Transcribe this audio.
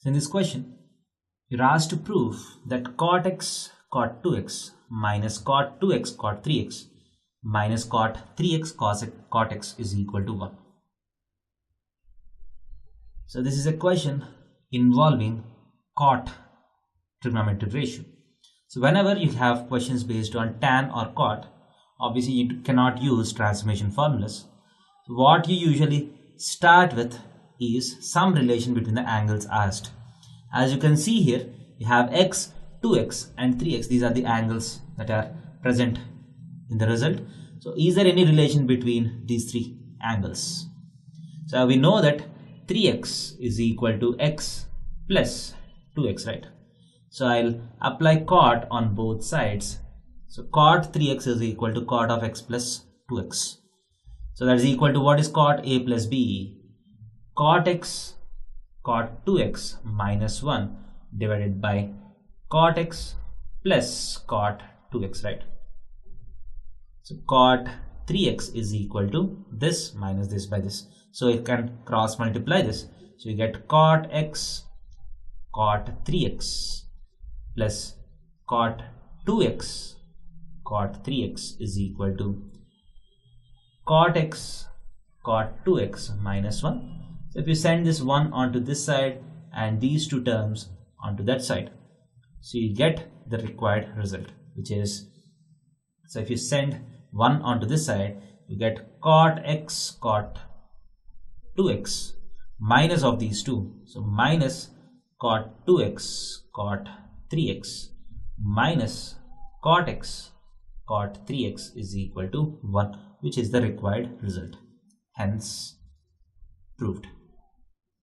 So in this question, you're asked to prove that cot x cot 2x minus cot 2x cot 3x minus cot 3x cot x is equal to 1. So this is a question involving cot trigonometric ratio. So whenever you have questions based on tan or cot, obviously you cannot use transformation formulas. So what you usually start with is some relation between the angles asked. As you can see here, you have x, 2x and 3x. These are the angles that are present in the result. So is there any relation between these three angles? So we know that 3x is equal to x plus 2x, right? So I'll apply cot on both sides. So cot 3x is equal to cot of x plus 2x. So that is equal to, what is cot a plus b? Cot x cot 2x minus 1 divided by cot x plus cot 2x, right? So cot 3x is equal to this minus this by this. So you can cross multiply this. So you get cot x cot 3x plus cot 2x cot 3x is equal to cot x cot 2x minus 1. So if you send this 1 onto this side and these two terms onto that side, so you get the required result, which is, so if you send 1 onto this side, you get cot x cot 2x minus of these two, so minus cot 2x cot 3x minus cot x cot 3x is equal to 1, which is the required result. Hence proved.